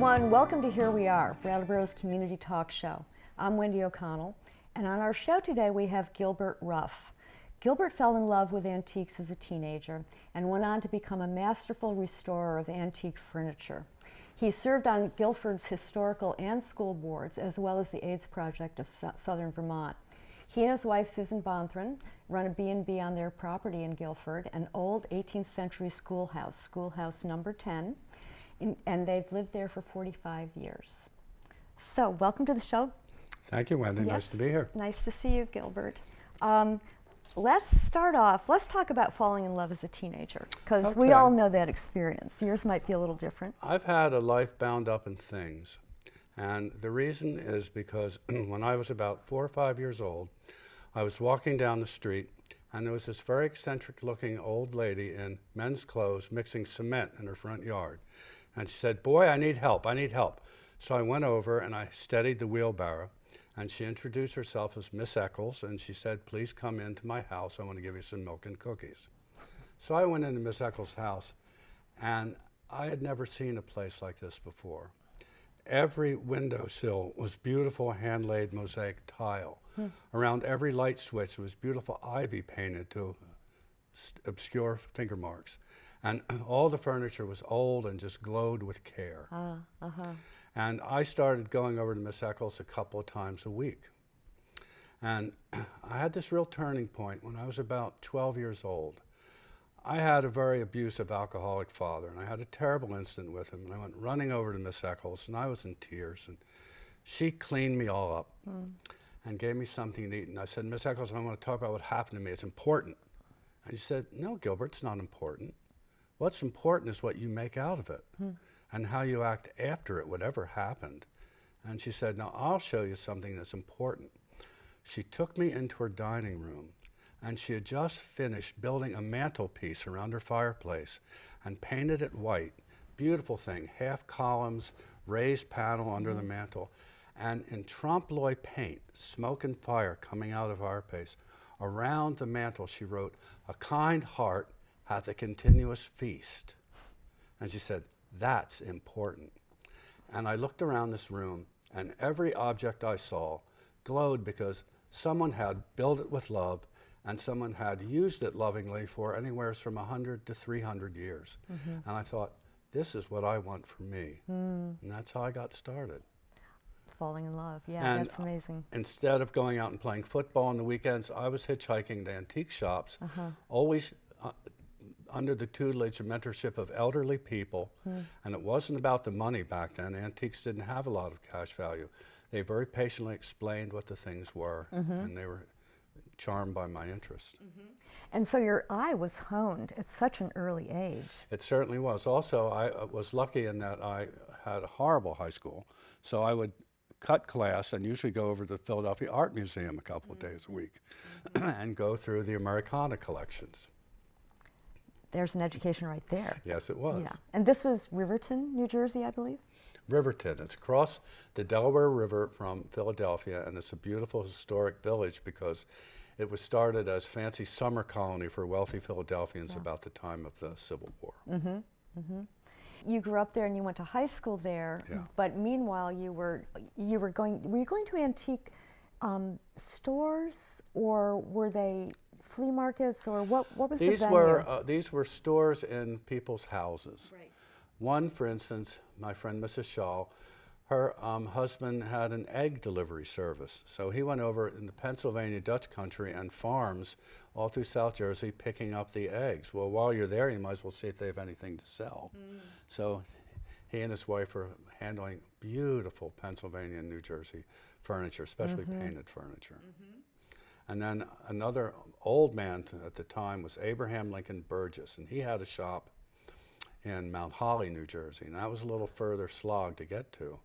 everyone, welcome to Here We Are, Brattleboro's community talk show. I'm Wendy O'Connell, and on our show today we have Gilbert Ruff. Gilbert fell in love with antiques as a teenager and went on to become a masterful restorer of antique furniture. He served on Guilford's historical and school boards, as well as the AIDS Project of Southern Vermont. He and his wife, Susan Bonthran, run a B&B on their property in Guilford, an old 18th century schoolhouse number 10, and they've lived there for 45 years. So, welcome to the show. Thank you, Wendy. Yes. Nice to be here. Nice to see you, Gilbert. Let's start off. Let's talk about falling in love as a teenager, because we all know that experience. Yours might be a little different. I've had a life bound up in things. And the reason is because when I was about 4 or 5 years old, I was walking down the street, and there was this very eccentric looking old lady in men's clothes mixing cement in her front yard. And she said, "Boy, I need help, I need help." So I went over and I steadied the wheelbarrow, and she introduced herself as Miss Eccles, and she said, "Please come into my house, I want to give you some milk and cookies." So I went into Miss Eccles' house, and I had never seen a place like this before. Every windowsill was beautiful hand-laid mosaic tile. Around every light switch was beautiful ivy painted to obscure finger marks. And all the furniture was old and just glowed with care. And I started going over to Miss Eccles a couple of times a week. And I had this real turning point when I was about 12 years old. I had a very abusive alcoholic father, and I had a terrible incident with him. And I went running over to Miss Eccles, and I was in tears. And she cleaned me all up and gave me something to eat. And I said, "Miss Eccles, I want to talk about what happened to me. It's important." And she said, "No, Gilbert, it's not important. What's important is what you make out of it and how you act after it, whatever happened." And she said, "Now I'll show you something that's important." She took me into her dining room, and she had just finished building a mantelpiece around her fireplace and painted it white. Beautiful thing, half columns, raised panel under the mantel, and in trompe l'oeil paint, smoke and fire coming out of the fireplace. Around the mantel she wrote, "A kind heart hath a continuous feast." And she said, "That's important." And I looked around this room, and every object I saw glowed because someone had built it with love, and someone had used it lovingly for anywhere from 100 to 300 years. And I thought, this is what I want for me. And that's how I got started. Falling in love, yeah, And that's amazing. Instead of going out and playing football on the weekends, I was hitchhiking to antique shops, always under the tutelage and mentorship of elderly people. And it wasn't about the money back then. Antiques didn't have a lot of cash value. They very patiently explained what the things were, and they were charmed by my interest. And so your eye was honed at such an early age. It certainly was. Also, I was lucky in that I had a horrible high school, so I would cut class and usually go over to the Philadelphia Art Museum a couple of days a week and go through the Americana collections. There's an education right there. Yes, it was. Yeah. And this was Riverton, New Jersey, I believe? Riverton. It's across the Delaware River from Philadelphia, and it's a beautiful historic village because it was started as fancy summer colony for wealthy Philadelphians about the time of the Civil War. You grew up there and you went to high school there, but meanwhile were you going to antique stores, or were they flea markets, or what was the venue? These were stores in people's houses. Right. One, for instance, my friend Mrs. Shaw, her husband had an egg delivery service. So he went over in the Pennsylvania Dutch country and farms all through South Jersey picking up the eggs. Well, while you're there, you might as well see if they have anything to sell. So he and his wife are handling beautiful Pennsylvania and New Jersey furniture, especially painted furniture. And then another old man at the time was Abraham Lincoln Burgess, and he had a shop in Mount Holly, New Jersey, and that was a little further slog to get to.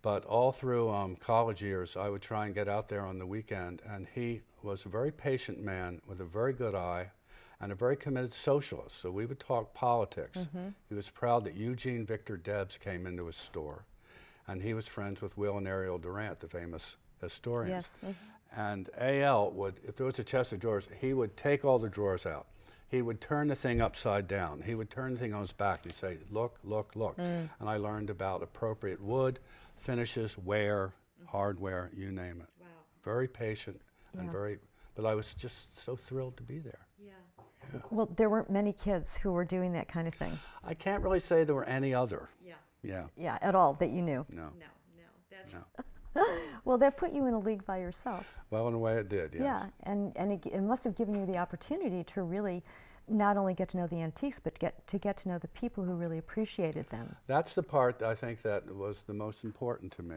But all through college years, I would try and get out there on the weekend, and he was a very patient man with a very good eye and a very committed socialist. So we would talk politics. He was proud that Eugene Victor Debs came into his store, and he was friends with Will and Ariel Durant, the famous historians. And A.L. would, if there was a chest of drawers, he would take all the drawers out. he would turn the thing upside down. He would turn the thing on his back and he'd say, look, look, look. And I learned about appropriate wood, finishes, wear, hardware, you name it. Wow. Very patient and but I was just so thrilled to be there. Yeah. Yeah. Well, there weren't many kids who were doing that kind of thing. I can't really say there were any other. Yeah. Yeah. Yeah, at all that you knew. No. No, no. That's No. Well, that put you in a league by yourself. Well, in a way it did, yes. Yeah, and it must have given you the opportunity to really not only get to know the antiques, but to get to know the people who really appreciated them. That's the part I think that was the most important to me.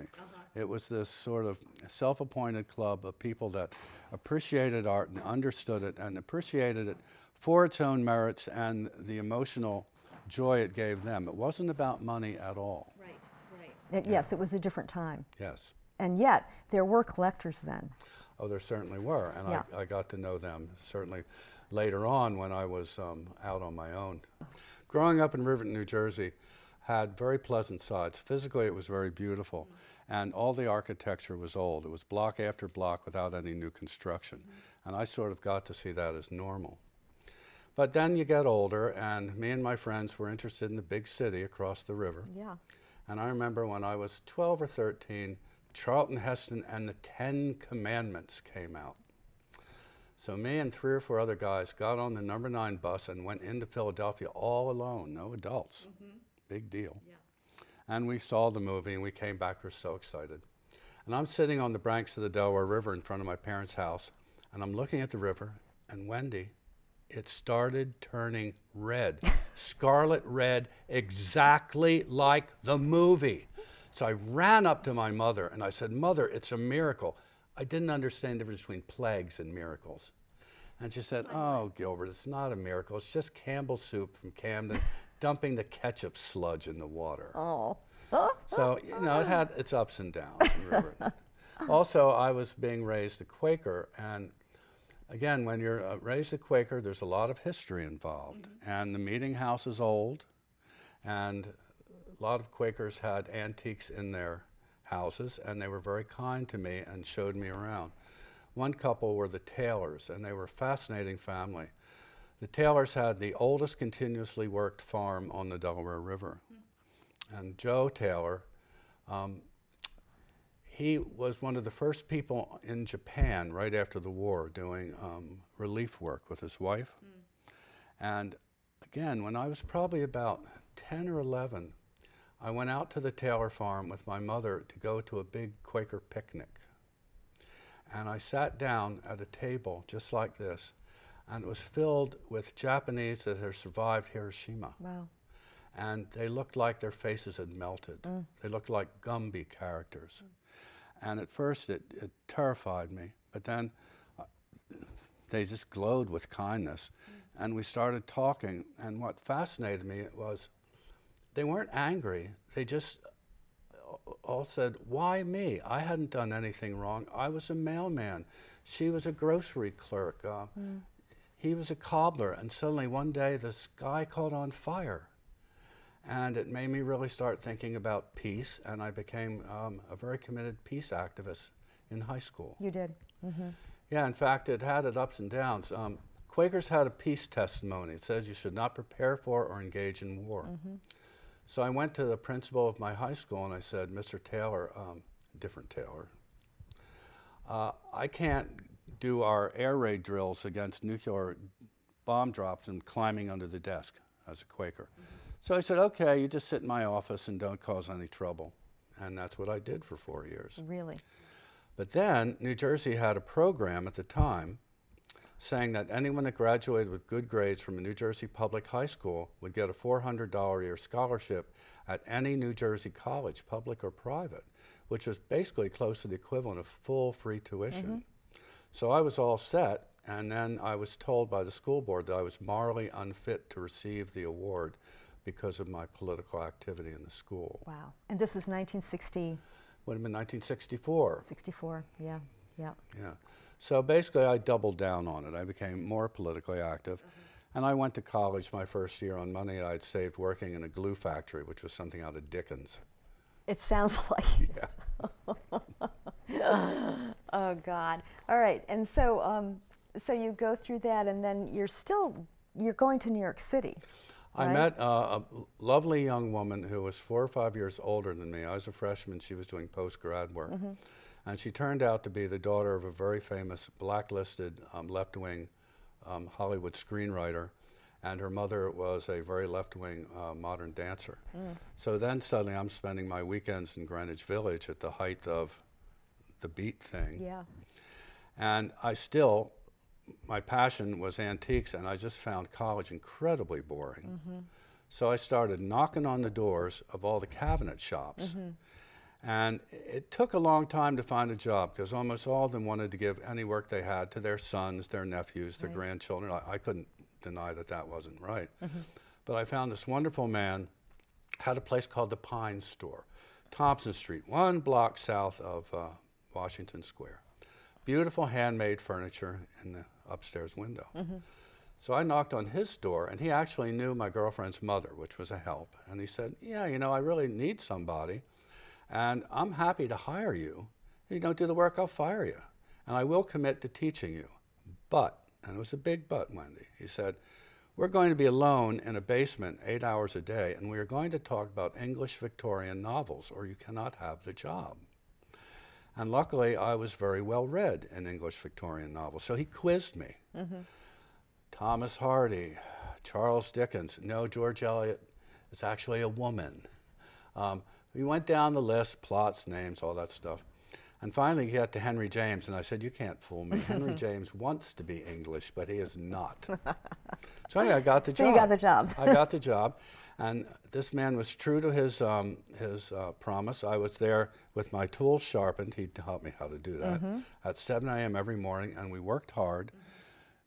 It was this sort of self-appointed club of people that appreciated art and understood it and appreciated it for its own merits and the emotional joy it gave them. It wasn't about money at all. Right, right. Yes, it was a different time. Yes. And yet, there were collectors then. Oh, there certainly were, and Yeah. I got to know them certainly later on when I was out on my own. Growing up in Riverton, New Jersey had very pleasant sides. Physically, it was very beautiful, and all the architecture was old. It was block after block without any new construction, and I sort of got to see that as normal. But then you get older, and me and my friends were interested in the big city across the river. Yeah. And I remember when I was 12 or 13, Charlton Heston and the 10 Commandments came out. So me and 3 or 4 other guys got on the number 9 bus and went into Philadelphia all alone, no adults. Big deal. Yeah. And we saw the movie and we came back, we were so excited. And I'm sitting on the banks of the Delaware River in front of my parents' house, and I'm looking at the river, and Wendy, it started turning red, scarlet red, exactly like the movie. So I ran up to my mother and I said, Mother, it's a miracle. I didn't understand the difference between plagues and miracles. And she said, oh, Gilbert, it's not a miracle. It's just Campbell's soup from Camden dumping the ketchup sludge in the water. Oh. So, you know, it had its ups and downs in Riverton. Also, I was being raised a Quaker, and again, when you're raised a Quaker, there's a lot of history involved. And the meeting house is old, and a lot of Quakers had antiques in their houses, and they were very kind to me and showed me around. One couple were the Taylors, and they were a fascinating family. The Taylors had the oldest continuously worked farm on the Delaware River. And Joe Taylor, he was one of the first people in Japan right after the war doing relief work with his wife. And again, when I was probably about 10 or 11, I went out to the Taylor farm with my mother to go to a big Quaker picnic. And I sat down at a table just like this, and it was filled with Japanese that had survived Hiroshima. Wow. And they looked like their faces had melted. They looked like Gumby characters. And at first it terrified me, but then they just glowed with kindness. And we started talking, and what fascinated me was they weren't angry. They just all said, why me? I hadn't done anything wrong. I was a mailman. She was a grocery clerk. He was a cobbler. And suddenly one day the sky caught on fire. And it made me really start thinking about peace. And I became a very committed peace activist in high school. You did. Yeah, in fact, it had its ups and downs. Quakers had a peace testimony. It says you should not prepare for or engage in war. So I went to the principal of my high school and I said, Mr. Taylor, different Taylor, I can't do our air raid drills against nuclear bomb drops and climbing under the desk as a Quaker. So I said, okay, you just sit in my office and don't cause any trouble. And that's what I did for 4 years. Really? But then New Jersey had a program at the time saying that anyone that graduated with good grades from a New Jersey public high school would get a $400 a year scholarship at any New Jersey college, public or private, which was basically close to the equivalent of full free tuition. So I was all set, and then I was told by the school board that I was morally unfit to receive the award because of my political activity in the school. Wow. And this is 1960? Would have been 1964. 64, yeah. Yeah. So basically I doubled down on it. I became more politically active. And I went to college my first year on money I'd saved working in a glue factory, which was something out of Dickens. It sounds like. Yeah. Oh God. All right. And so so you go through that, and then you're still you're going to New York City. I right? met a lovely young woman who was 4 or 5 years older than me. I was a freshman. She was doing post-grad work. And she turned out to be the daughter of a very famous blacklisted left-wing Hollywood screenwriter. And her mother was a very left-wing modern dancer. So then suddenly I'm spending my weekends in Greenwich Village at the height of the beat thing. Yeah. And I still, my passion was antiques, and I just found college incredibly boring. So I started knocking on the doors of all the cabinet shops. And it took a long time to find a job because almost all of them wanted to give any work they had to their sons, their nephews, their grandchildren. I couldn't deny that that wasn't right. But I found this wonderful man, had a place called the Pine Store, Thompson Street, 1 block south of Washington Square. Beautiful handmade furniture in the upstairs window. So I knocked on his door, and he actually knew my girlfriend's mother, which was a help. And he said, yeah, you know, I really need somebody, and I'm happy to hire you. If you don't do the work, I'll fire you. And I will commit to teaching you. But, and it was a big but, Wendy, he said, we're going to be alone in a basement 8 hours a day, and we are going to talk about English Victorian novels, or you cannot have the job. And luckily, I was very well read in English Victorian novels, so he quizzed me. Thomas Hardy, Charles Dickens, no, George Eliot is actually a woman. We went down the list, plots, names, all that stuff. And finally he got to Henry James, and I said, you can't fool me. Henry James wants to be English, but he is not. So anyway, I got the job. So you got the job. I got the job, and this man was true to his promise. I was there with my tools sharpened. He taught me how to do that at 7 a.m. every morning, and we worked hard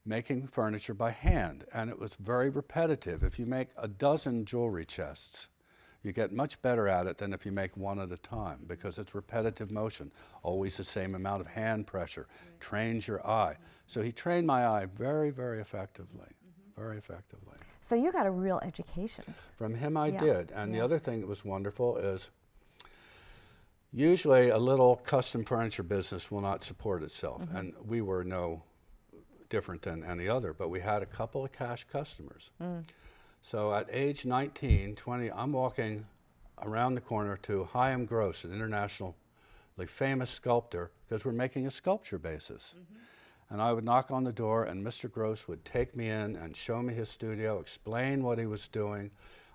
making furniture by hand, and it was very repetitive. If you make a dozen jewelry chests, you get much better at it than if you make one at a time, because it's repetitive motion, always the same amount of hand pressure, trains your eye. So he trained my eye very, very effectively, very effectively. So you got a real education. From him I did, and the other thing that was wonderful is usually a little custom furniture business will not support itself, and we were no different than any other, but we had a couple of cash customers. So at age 19, 20, I'm walking around the corner to Chaim Gross, an internationally famous sculptor, because we're making a sculpture basis. And I would knock on the door, and Mr. Gross would take me in and show me his studio, explain what he was doing.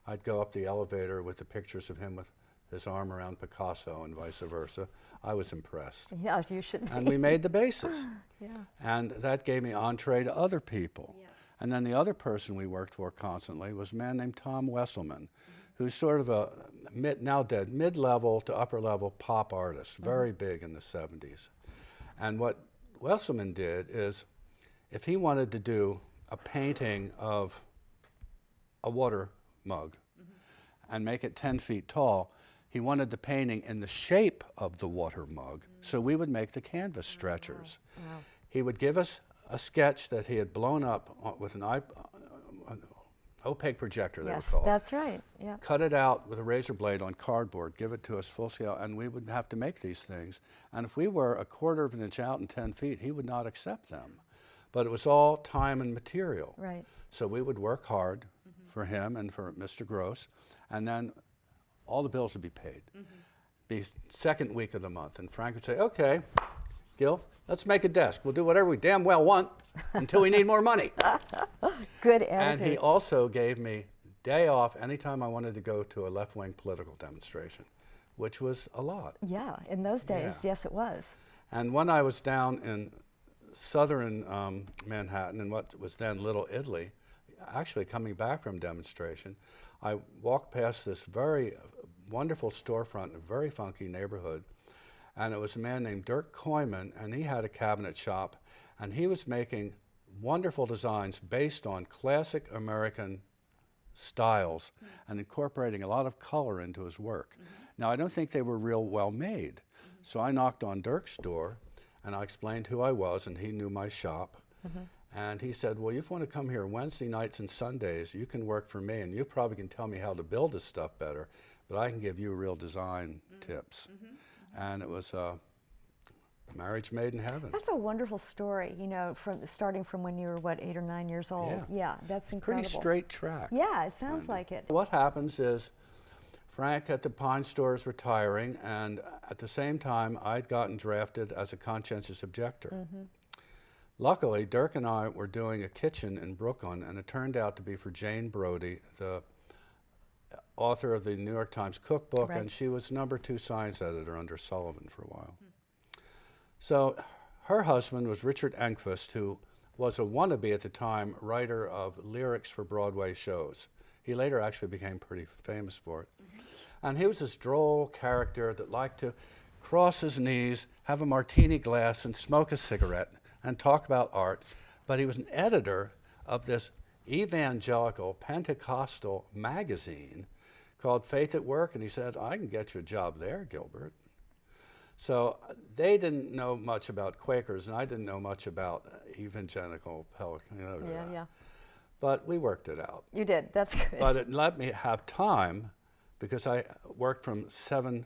I'd go up the elevator with the pictures of him with his arm around Picasso and vice versa. I was impressed. Yeah, you should be. And we made the basis. Yeah. And that gave me entree to other people. Yes. And then the other person we worked for constantly was a man named Tom Wesselman, who's sort of a now dead mid-level to upper-level pop artist, very big in the 70s. And what Wesselman did is, if he wanted to do a painting of a water mug and make it 10 feet tall, he wanted the painting in the shape of the water mug, so we would make the canvas stretchers. Wow. He would give us a sketch that he had blown up with an opaque projector, they were called. That's right. Yeah. Cut it out with a razor blade on cardboard, give it to us full scale, and we would have to make these things. And if we were a quarter of an inch out and 10 feet, he would not accept them. But it was all time and material. Right. So we would work hard for him and for Mr. Gross, and then all the bills would be paid. Be second week of the month, and Frank would say, okay, Gil, let's make a desk. We'll do whatever we damn well want until we need more money. Good attitude. And he also gave me day off anytime I wanted to go to a left-wing political demonstration, which was a lot. Yeah, in those days, yes, it was. And when I was down in southern Manhattan in what was then Little Italy, actually coming back from demonstration, I walked past this very wonderful storefront in a very funky neighborhood, and it was a man named Dirk Koyman, and he had a cabinet shop, and he was making wonderful designs based on classic American styles and incorporating a lot of color into his work. Now, I don't think they were real well made, so I knocked on Dirk's door, and I explained who I was, and he knew my shop. And he said, well, if you want to come here Wednesday nights and Sundays, you can work for me, and you probably can tell me how to build this stuff better, but I can give you real design tips. And it was marriage made in heaven. That's a wonderful story, you know, starting from when you were, what, 8 or 9 years old? Yeah, that's incredible. Pretty straight track. Yeah, it sounds like it. What happens is Frank at the Pine Store is retiring, and at the same time, I'd gotten drafted as a conscientious objector. Luckily, Dirk and I were doing a kitchen in Brooklyn, and it turned out to be for Jane Brody, the author of the New York Times cookbook, and she was #2 science editor under Sullivan for a while. So her husband was Richard Enquist, who was a wannabe at the time writer of lyrics for Broadway shows. He later actually became pretty famous for it. And he was this droll character that liked to cross his knees, have a martini glass, and smoke a cigarette and talk about art. But he was an editor of this evangelical Pentecostal magazine called Faith at Work, and he said, I can get you a job there, Gilbert. So they didn't know much about Quakers, and I didn't know much about evangelical Pelican. But we worked it out. You did, that's good. But it let me have time, because I worked from 7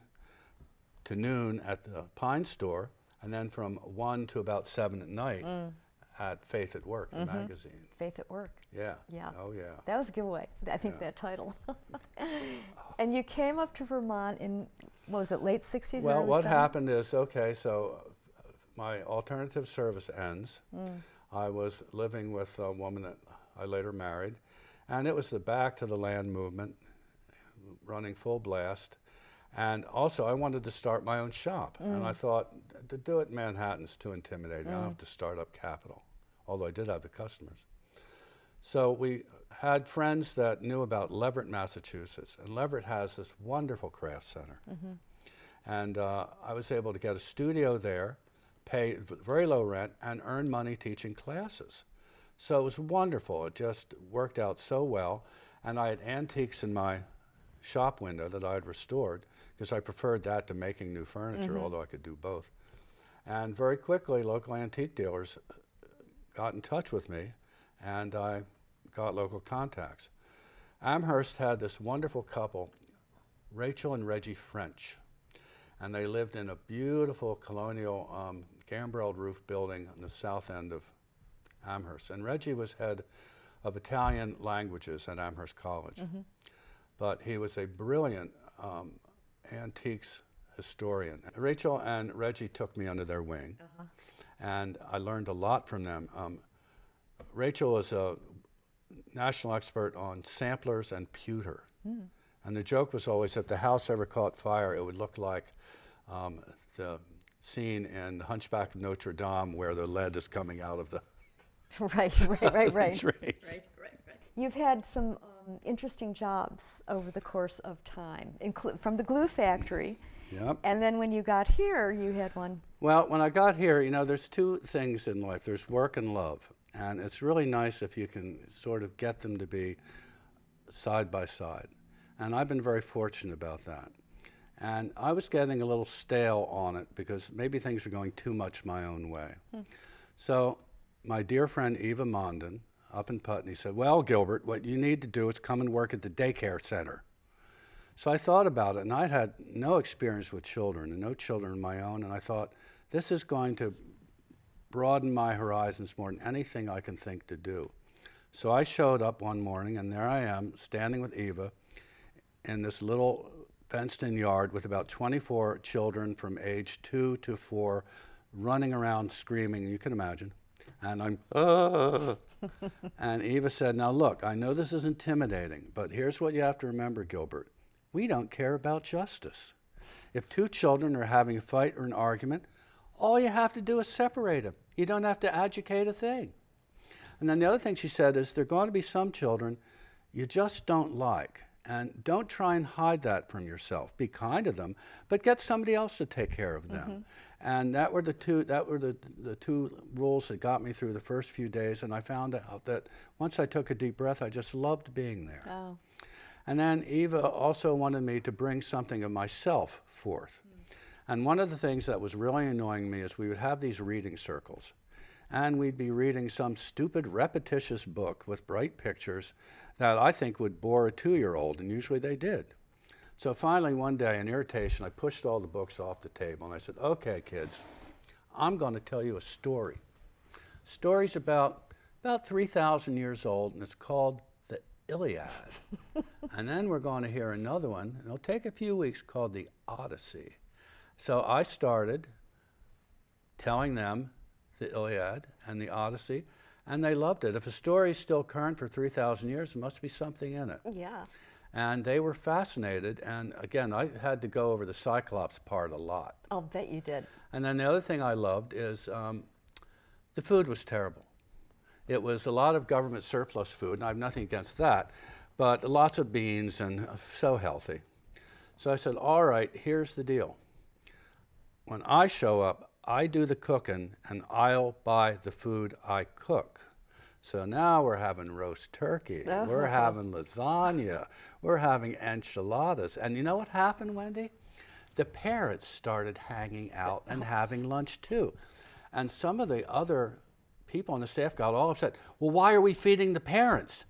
to noon at the Pine Store, and then from 1 to about 7 at night at Faith at Work, the magazine. Faith at Work. Yeah. Yeah. Oh, yeah. That was a giveaway, I think, that title. And you came up to Vermont in, what was it, late 60s? Well, what happened is, okay, so my alternative service ends. I was living with a woman that I later married, and it was the Back to the Land movement, running full blast. And also, I wanted to start my own shop, and I thought, to do it in Manhattan's too intimidating. I don't have to start up capital, although I did have the customers. So we had friends that knew about Leverett, Massachusetts, and Leverett has this wonderful craft center. And I was able to get a studio there, pay very low rent, and earn money teaching classes. So it was wonderful. It just worked out so well. And I had antiques in my shop window that I had restored, because I preferred that to making new furniture, although I could do both. And very quickly, local antique dealers got in touch with me, and I got local contacts. Amherst had this wonderful couple, Rachel and Reggie French, and they lived in a beautiful colonial gambreled roof building on the south end of Amherst. And Reggie was head of Italian languages at Amherst College. But he was a brilliant antiques historian. Rachel and Reggie took me under their wing, and I learned a lot from them. Rachel was a national expert on samplers and pewter. And the joke was always, if the house ever caught fire, it would look like the scene in The Hunchback of Notre Dame where the lead is coming out of the Right. trays. You've had some interesting jobs over the course of time, from the glue factory. Yep. And then when you got here, you had one. Well, when I got here, you know, there's two things in life. There's work and love. And it's really nice if you can sort of get them to be side by side. And I've been very fortunate about that. And I was getting a little stale on it because maybe things were going too much my own way. So my dear friend Eva Mondin up in Putney said, well, Gilbert, what you need to do is come and work at the daycare center. So I thought about it, and I had no experience with children and no children of my own, and I thought, this is going to broaden my horizons more than anything I can think to do. So I showed up one morning, and there I am, standing with Eva in this little fenced-in yard with about 24 children from age 2 to 4 running around screaming, you can imagine. And I'm, and Eva said, now look, I know this is intimidating, but here's what you have to remember, Gilbert. We don't care about justice. If two children are having a fight or an argument, all you have to do is separate them. You don't have to educate a thing. And then the other thing she said is there are going to be some children you just don't like. And don't try and hide that from yourself. Be kind to them, but get somebody else to take care of them. And that were the two rules that got me through the first few days. And I found out that once I took a deep breath, I just loved being there. Oh. And then Eva also wanted me to bring something of myself forth. And one of the things that was really annoying me is we would have these reading circles. And we'd be reading some stupid, repetitious book with bright pictures that I think would bore a 2-year-old, and usually they did. So finally, one day, in irritation, I pushed all the books off the table, and I said, okay, kids, I'm going to tell you a story. Story's about 3,000 years old, and it's called the Iliad. And then we're going to hear another one, and it'll take a few weeks, called the Odyssey. So I started telling them the Iliad and the Odyssey, and they loved it. If a story's still current for 3,000 years, there must be something in it. Yeah. And they were fascinated, and again, I had to go over the Cyclops part a lot. I'll bet you did. And then the other thing I loved is the food was terrible. It was a lot of government surplus food, and I have nothing against that, but lots of beans and so healthy. So I said, all right, here's the deal. When I show up, I do the cooking, and I'll buy the food I cook. So now we're having roast turkey, we're having lasagna, we're having enchiladas. And you know what happened, Wendy? The parrots started hanging out and having lunch too. And some of the other people on the staff got all upset. Well, why are we feeding the parents?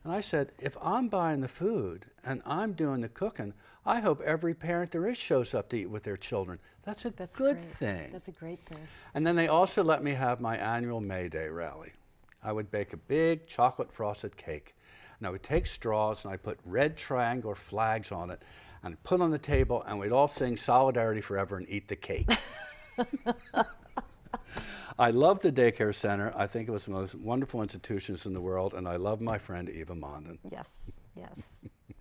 And I said, if I'm buying the food and I'm doing the cooking, I hope every parent there is shows up to eat with their children. That's a good great. thing. That's a great thing. And then they also let me have my annual May Day rally. I would bake a big chocolate frosted cake. And I would take straws and I put red triangular flags on it and put on the table, and we'd all sing Solidarity Forever and eat the cake. I love the daycare center. I think it was the most wonderful institutions in the world, and I love my friend Eva Mondin. Yes, yes.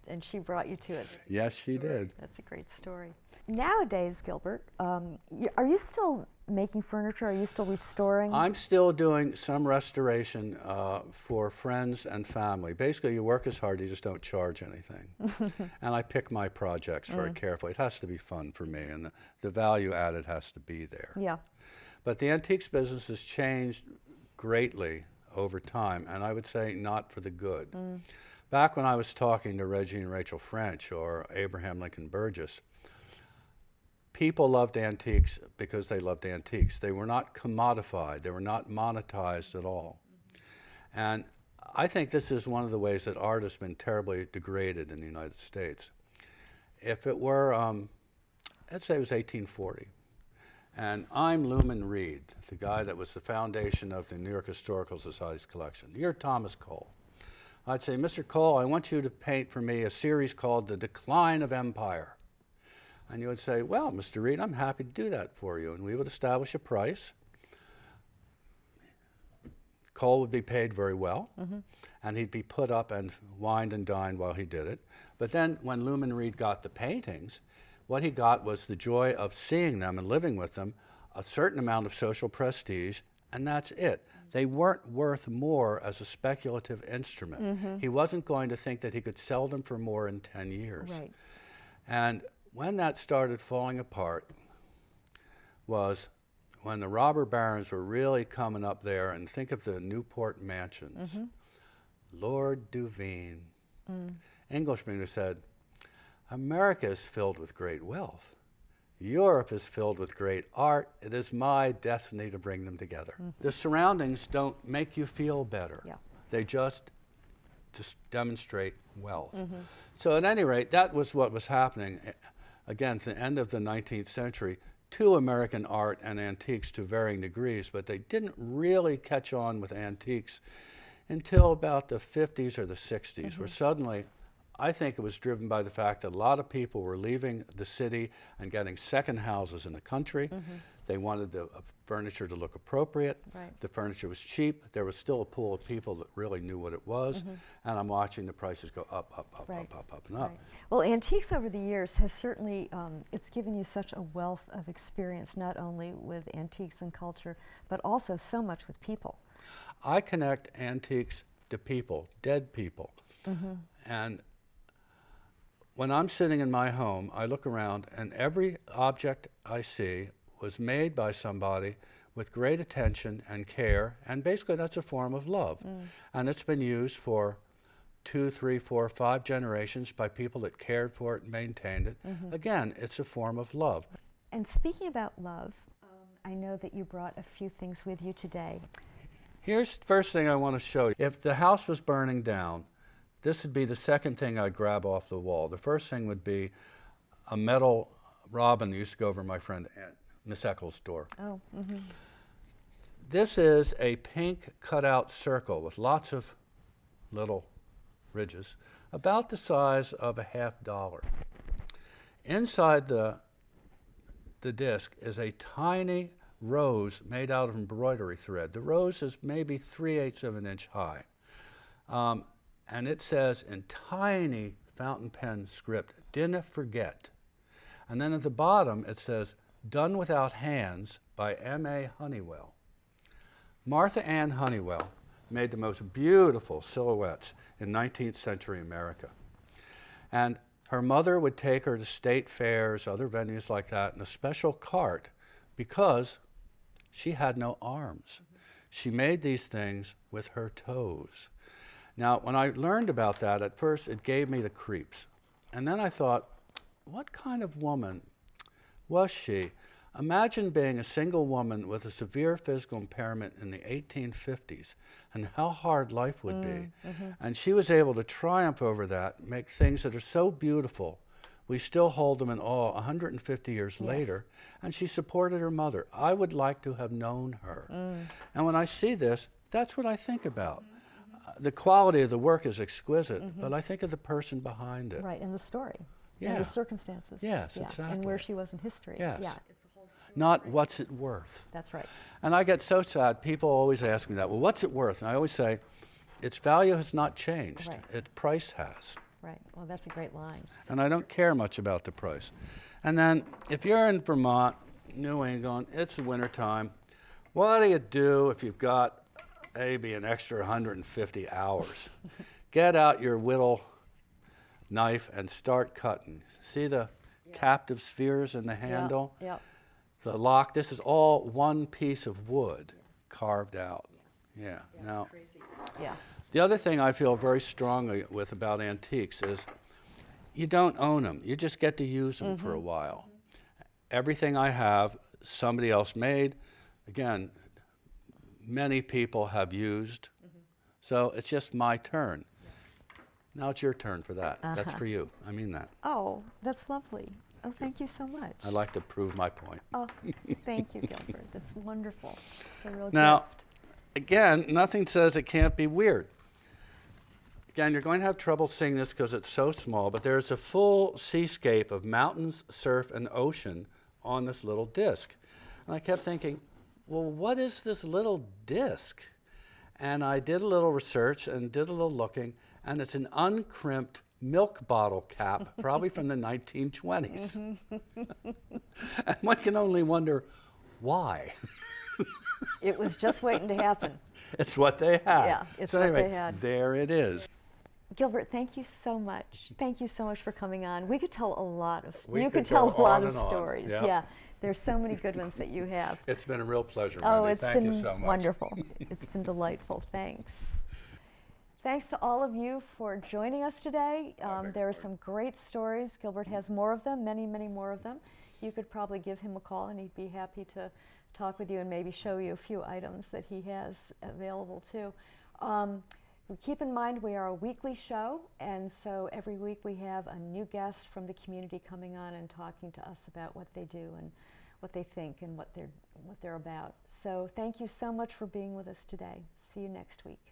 And she brought you to it. Yes, she did. That's a great story. Nowadays, Gilbert, are you still making furniture? Are you still restoring? I'm still doing some restoration for friends and family. Basically, you work as hard, you just don't charge anything. And I pick my projects very carefully. It has to be fun for me, and the value added has to be there. Yeah. But the antiques business has changed greatly over time, and I would say not for the good. Back when I was talking to Reggie and Rachel French or Abraham Lincoln Burgess, people loved antiques because they loved antiques. They were not commodified. They were not monetized at all. And I think this is one of the ways that art has been terribly degraded in the United States. If it were, let's say it was 1840, and I'm Luman Reed, the guy that was the foundation of the New York Historical Society's collection. You're Thomas Cole. I'd say, Mr. Cole, I want you to paint for me a series called The Decline of Empire. And you would say, well, Mr. Reed, I'm happy to do that for you. And we would establish a price. Cole would be paid very well, and he'd be put up and wined and dined while he did it. But then when Luman Reed got the paintings, what he got was the joy of seeing them and living with them, a certain amount of social prestige, and that's it. They weren't worth more as a speculative instrument. He wasn't going to think that he could sell them for more in 10 years. Right. And when that started falling apart was when the robber barons were really coming up there, and think of the Newport mansions. Lord Duveen, Englishman who said, America is filled with great wealth. Europe is filled with great art. It is my destiny to bring them together. The surroundings don't make you feel better. Yeah. They just demonstrate wealth. So at any rate, that was what was happening, again, at the end of the 19th century, to American art and antiques to varying degrees, but they didn't really catch on with antiques until about the 50s or the 60s, where suddenly, I think it was driven by the fact that a lot of people were leaving the city and getting second houses in the country. They wanted the furniture to look appropriate. Right. The furniture was cheap. There was still a pool of people that really knew what it was. And I'm watching the prices go up, up, up, Right. up, and up. Right. Well, antiques over the years has certainly, it's given you such a wealth of experience, not only with antiques and culture, but also so much with people. I connect antiques to people, dead people. And when I'm sitting in my home, I look around, and every object I see was made by somebody with great attention and care, and basically that's a form of love. And it's been used for 2, 3, 4, 5 generations by people that cared for it and maintained it. Again, it's a form of love. And speaking about love, I know that you brought a few things with you today. Here's the first thing I want to show you. If the house was burning down, this would be the second thing I'd grab off the wall. The first thing would be a metal robin that used to go over my friend Aunt Miss Eccles' door. Oh, mm-hmm. This is a pink cutout circle with lots of little ridges, about the size of a $50. Inside the disc is a tiny rose made out of embroidery thread. The rose is maybe 3/8 of an inch high. And it says in tiny fountain pen script, "Dinna forget." And then at the bottom it says, "Done without hands" by M.A. Honeywell. Martha Ann Honeywell made the most beautiful silhouettes in 19th century America. And her mother would take her to state fairs, other venues like that, in a special cart because she had no arms. She made these things with her toes. Now, when I learned about that, at first it gave me the creeps. And then I thought, what kind of woman was she? Imagine being a single woman with a severe physical impairment in the 1850s and how hard life would be. Mm-hmm. And she was able to triumph over that, make things that are so beautiful. We still hold them in awe 150 years later. And she supported her mother. I would like to have known her. And when I see this, that's what I think about. The quality of the work is exquisite, but I think of the person behind it. Right, and the story. And the circumstances. Yes, exactly. And where she was in history. Yes. Yeah. Not what's it worth. That's right. And I get so sad. People always ask me that. Well, what's it worth? And I always say, its value has not changed. Right. Its price has. Right. Well, that's a great line. And I don't care much about the price. And then if you're in Vermont, New England, it's the wintertime, what do you do if you've got maybe an extra 150 hours? Get out your whittle knife and start cutting. See the captive spheres in the handle? Yeah. The lock, this is all one piece of wood carved out. Yeah. Now, Crazy. Yeah. the other thing I feel very strongly with about antiques is you don't own them. You just get to use them for a while. Everything I have, somebody else made. Again, many people have used. So it's just my turn. Now it's your turn for that. That's for you. I mean that. Oh, that's lovely. Oh, thank you so much. I'd like to prove my point. Oh, thank you, Gilbert. That's wonderful. It's a real Now, gift. again, nothing says it can't be weird. Again, you're going to have trouble seeing this because it's so small, but there's a full seascape of mountains, surf, and ocean on this little disc. And I kept thinking, well, what is this little disc? And I did a little research and did a little looking, and it's an uncrimped milk bottle cap, probably from the 1920s. And one can only wonder why. It was just waiting to happen. It's what they had. Yeah, it's so what anyway, they had. there it is. Gilbert, thank you so much. Thank you so much for coming on. We could tell a lot of We you could could tell go a lot on of and on. stories. Yep. Yeah. There's so many good ones that you have. It's been a real pleasure, Oh, Wendy. it's Thank been you so much. wonderful. It's been delightful. Thanks. Thanks to all of you for joining us today. There are some great stories. Gilbert has more of them, many, many more of them. You could probably give him a call and he'd be happy to talk with you and maybe show you a few items that he has available too. Keep in mind we are a weekly show, and so every week we have a new guest from the community coming on and talking to us about what they do and what they think and what they're about. So thank you so much for being with us today. See you next week.